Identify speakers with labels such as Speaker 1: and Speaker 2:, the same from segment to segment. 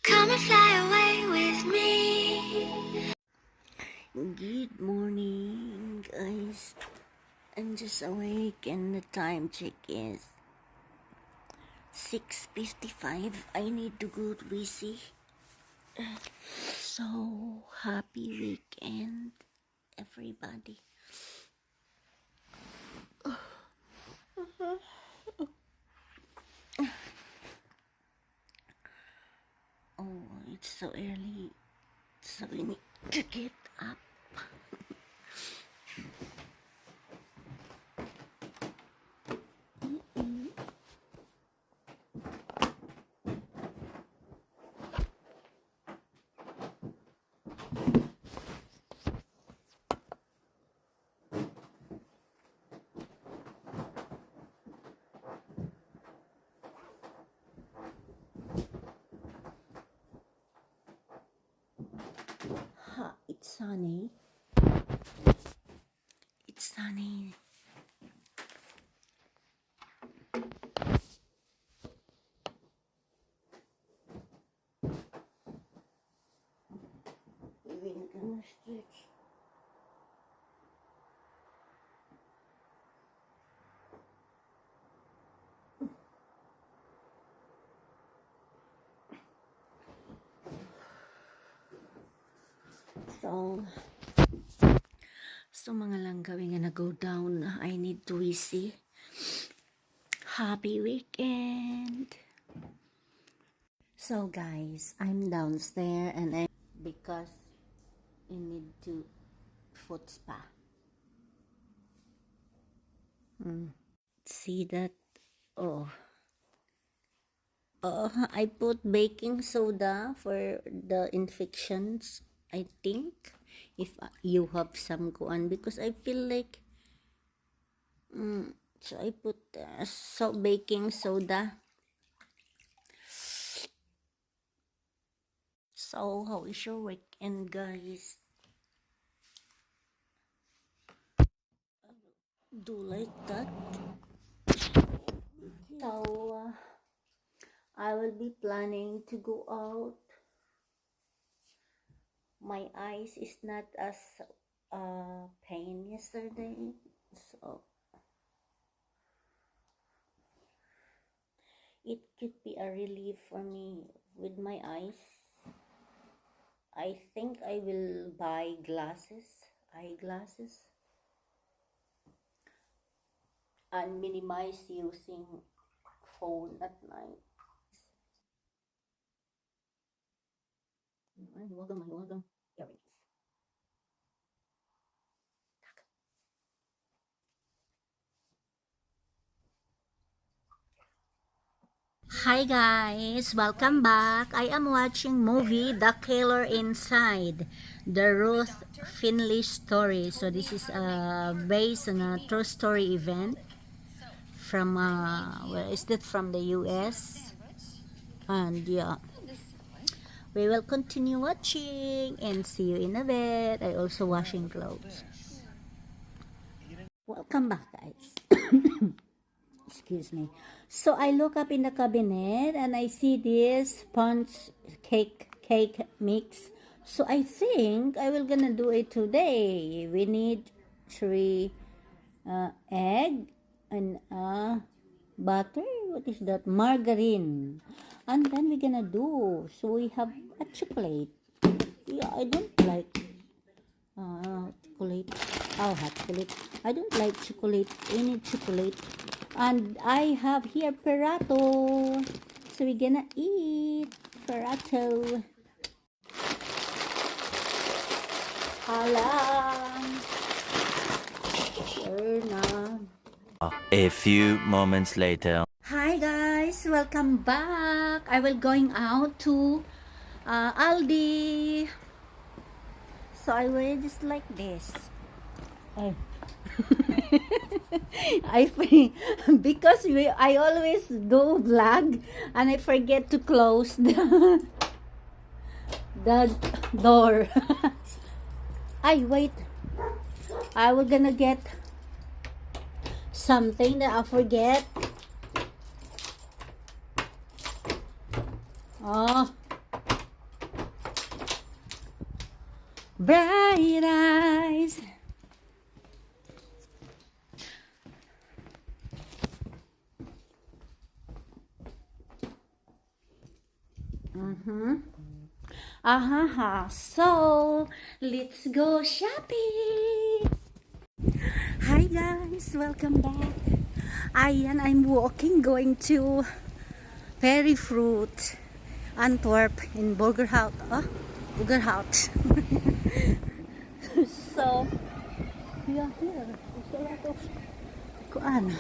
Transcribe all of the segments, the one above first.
Speaker 1: Come and fly away with me.
Speaker 2: Good morning, guys. I'm just awake and the time check is 6:55. I need to go to BC. So happy weekend, everybody. Oh, it's so early, so we need to get up. It's sunny. It's sunny. We're gonna stretch. So mga langga, we're gonna go down. I need to see. Happy weekend. So guys, I'm downstairs and because I need to foot spa. See that? Oh, I put baking soda for the infections. I think if you have some kuan, because I feel like so I put baking soda. So how is your weekend, guys? Do like that? So I will be planning to go out. My eyes is not as pain yesterday, so it could be a relief for me with my eyes. I think I will buy eyeglasses, and minimize using phone at night. Welcome. Here it is. Hi guys, welcome back. I am watching movie The Killer Inside, the Ruth Finley story. So this is based on a true story event from where is that, from the US? And yeah, we will continue watching and see you in a bit. I also washing clothes. Welcome back, guys. Excuse me. So I look up in the cabinet and I see this sponge cake mix. So I think I will gonna do it today. We need 3 egg and butter. What is that? Margarine. And then we're gonna do. So we have a chocolate. Yeah, I don't like chocolate. Oh, hot chocolate. I don't like chocolate. Any chocolate. And I have here perato. So we're gonna eat perato. Alam. Sure na.
Speaker 3: A few moments later.
Speaker 2: Hi guys, welcome back. I will going out to Aldi. So I wear just like this. Because I always do vlog and I forget to close the door. Wait. I was gonna get something that I forget. Oh, bright eyes. So let's go shopping. Hi guys, welcome back. Ayan, I'm walking going to Perry Fruit, Antwerp in Burgerhout. Burgerhout. So we are here. There's a lot of kuan.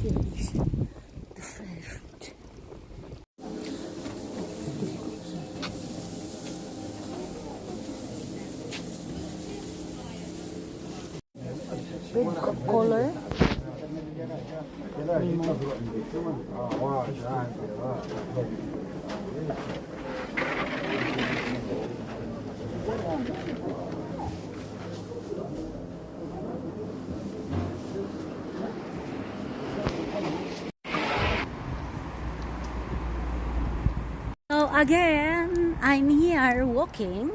Speaker 2: Here is the Perry Fruit. Red color. So again, I'm here walking.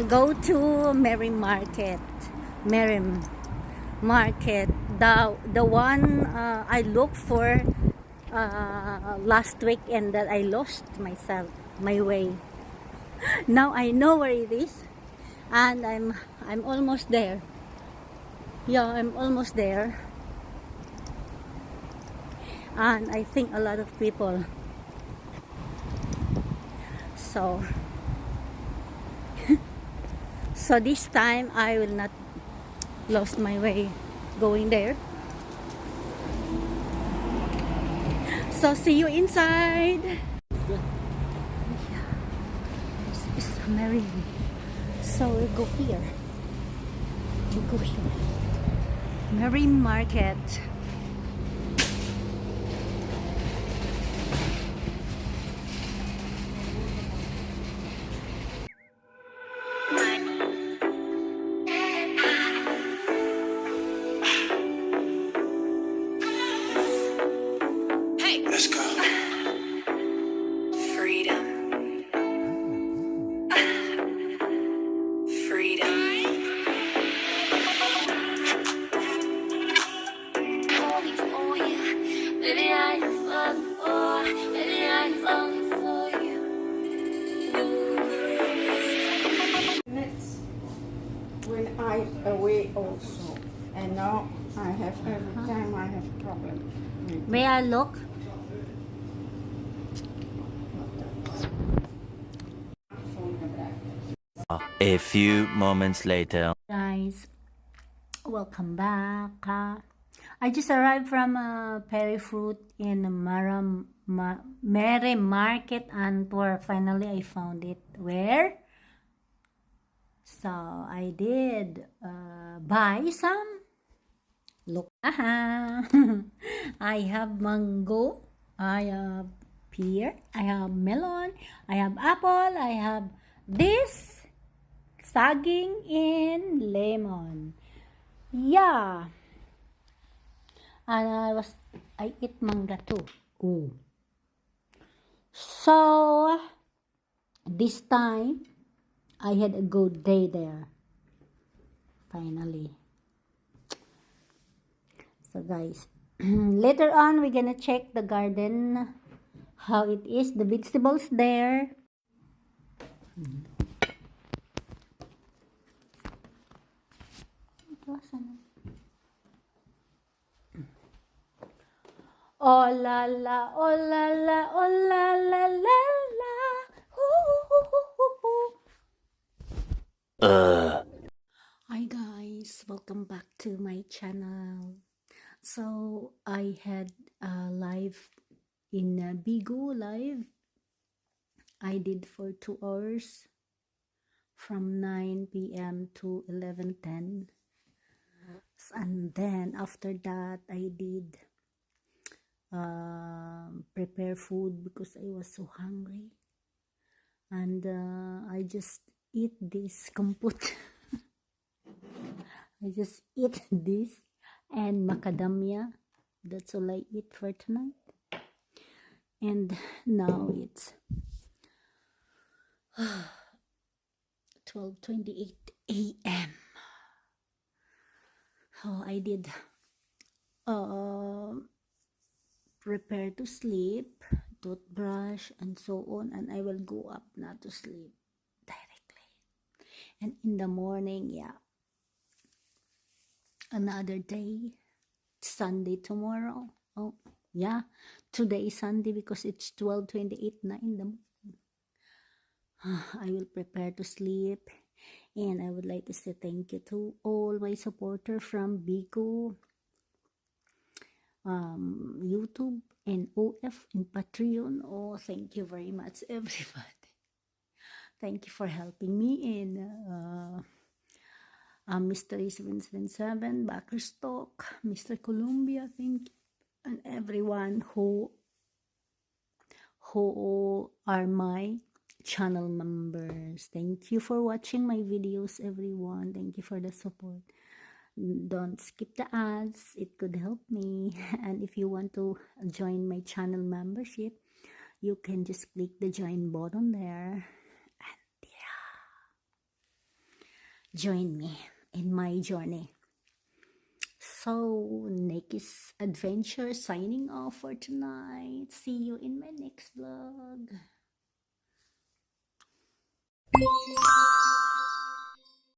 Speaker 2: Go to Merry Market. Merry Market. The one I looked for last week and that I lost my way. Now I know where it is, and I'm almost there. Yeah, I'm almost there. And I think a lot of people. So this time I will not lost my way going there. So see you inside. Yeah, this is Mary. So we go here. We go here. Merry Market.
Speaker 1: Let's go. Freedom. Freedom. Oh yeah. Baby, I'm falling for. Baby, I'm falling for you.
Speaker 4: Minutes when I away also, and now I have every time I have problem.
Speaker 2: May I look?
Speaker 3: A few moments later.
Speaker 2: Guys, welcome back. I just arrived from Perry Fruit in Merry Market, Antwerp. Finally, I found it. Where? So I did buy some. Look, I have mango. I have pear. I have melon. I have apple. I have this. Saging in lemon. Yeah. And I eat manga too. Ooh. So this time I had a good day there. Finally. So guys, later on we're gonna check the garden, how it is, the vegetables there. Oh la la, oh la la, oh la la la la. Hi guys, welcome back to my channel. So I had a live in Bigo live. I did for 2 hours from 9 p.m. to 11:10. And then after that I did prepare food because I was so hungry. And I just eat this komput. I just eat this and macadamia. That's all I eat for tonight. And now it's 12:28 a.m. Oh, I did prepare to sleep, toothbrush, and so on, and I will go up now to sleep directly. And in the morning, yeah, another day, Sunday tomorrow. Oh, yeah, today is Sunday because it's 12:28 na in the morning. I will prepare to sleep, and I would like to say thank you to all my supporters from Bigo, YouTube, and OF, and Patreon. Oh, thank you very much, everybody. Thank you for helping me in Mystery 777, Backerstock, Mr. Columbia, thank you, and everyone who are my channel members. Thank you for watching my videos, everyone. Thank you for the support. Don't skip the ads, it could help me. And if you want to join my channel membership, you can just click the join button there and yeah, join me in my journey. So, next adventure signing off for tonight. See you in my next vlog.